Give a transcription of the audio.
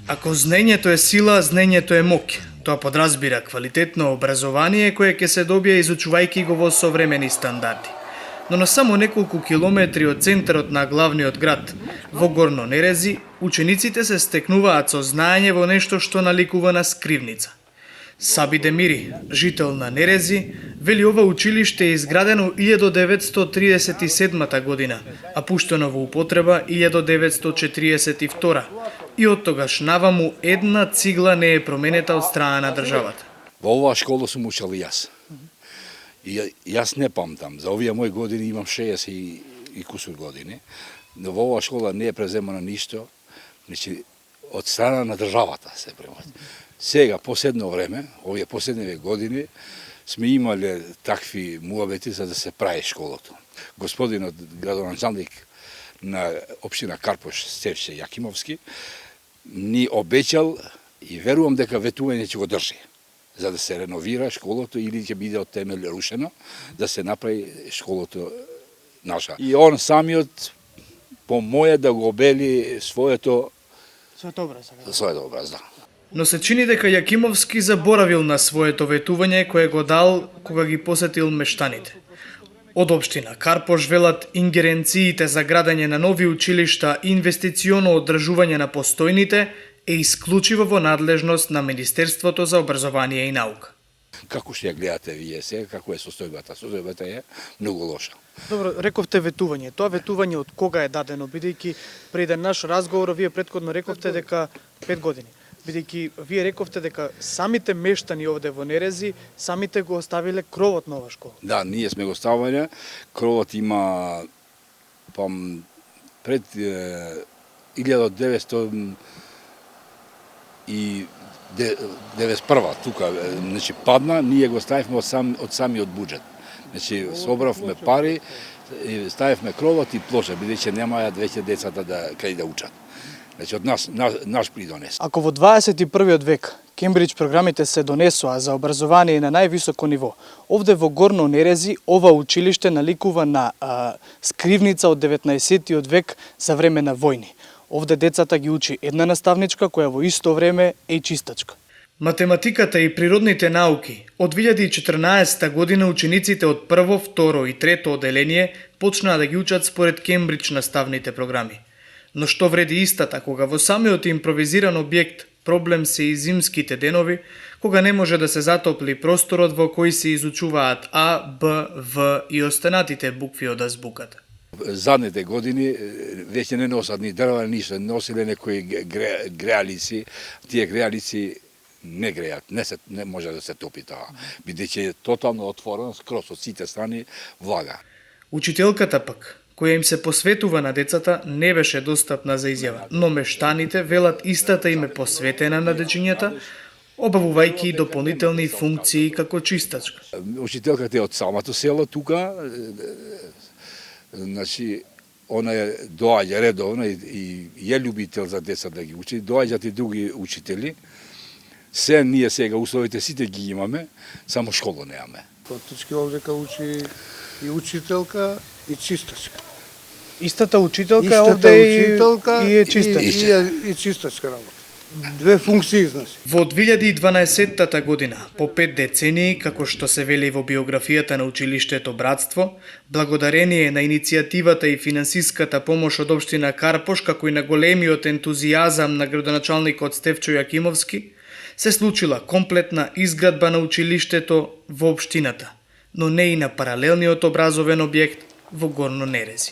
Ако знаењето е сила, знаењето е моќ. Тоа подразбира квалитетно образование кое ќе се добие изучувајќи го во современи стандарди. Но на само неколку километри од центарот на главниот град, во Горно Нерези, учениците се стекнуваат со знаење во нешто што наликува на скривница. Саби Демири, жител на Нерези, вели ова училиште е изградено 1937 година, а пуштено во употреба 1942. И од тогаш наваму една цигла не е променета од страна на државата. Во оваа школа сум учел и јас. И јас не памтам, за овие мои години имам 60 и кусур години, но во оваа школа не е преземано ништо, значи од страна на државата се примат. Сега, последно време, овие последниве години, сме имале такви муабети за да се прави школото. Господинот градоначалник на општина Карпош, Стефче Јакимовски, ни обечал и верувам дека ветување ќе го држи, за да се реновира школото или ќе биде од темел рушено, да се направи школото наша. И он самиот помоја да го обели своето образ, да. Но се чини дека Јакимовски заборавил на своето ветување кое го дал кога ги посетил мештаните. Од општина Карпош велат ингеренциите за градење на нови училишта и инвестиционо одржување на постојните е исклучиво во надлежност на Министерството за образование и наука. Како што ја гледате вие сега, како е состојбата? Состојбата е многу лоша. Добро, рековте ветување. Тоа ветување од кога е дадено, бидејќи пред наш разговор вие претходно рековте дека 5 години. Бидејќи вие рековте дека самите мештани овде во Нерези, самите го оставиле кровот на оваа школа. Да, ние сме го ставале. Кровот има пред 1991 тука, значи падна, ние го ставивме од самиот буџет. Значи собравме пари, ставивме кровот и плоча, бидејќи немаат веќе децата кај да учат. Значи од наш придонес. Ако во 21. век Кембридж програмите се донесоа за образование на највисоко ниво, овде во Горно Нерези ова училиште наликува на скривница од 19. век за време на војни. Овде децата ги учи една наставничка која во исто време е и чистачка. Математиката и природните науки. Од 2014 година учениците од прво, второ и трето оделение почнаа да ги учат според Кембридж наставните програми. Но што вреди истата кога во самиот импровизиран објект проблем се и зимските денови, кога не може да се затопли просторот во кој се изучуваат А, Б, В и останатите букви од азбуката. Задните години веќе не носат ни дрва, ништо, носиле некои греалици, тие греалици не греат, не може да се топи тоа, бидејќи е тотално отворено скроз од сите страни влага. Учителката пак, која им се посветува на децата, не беше достапна за изјава, но мештаните велат истата им е посветена на дечињата, обавувајќи дополнителни функции како чистачка. Учителката е од самото село тука, значи, она доаѓа редовно и е љубител за деца да ги учи, доаѓаат и други учители. Се ние сега условите сите ги имаме, само школа немаме. Фактички овдека учи и учителка и чистачка. Истата учителка овде и е чистачка. И чистачка работа. Две функции, значи. Во 2012 година, по 5 децении, како што се вели во биографијата на училиштето Братство, благодарение на иницијативата и финансиската помош од општина Карпош, како и на големиот ентузијазам на градоначалникот Стефчо Јакимовски, се случила комплетна изградба на училиштето во општината, но не и на паралелниот образовен објект во Горно Нерези.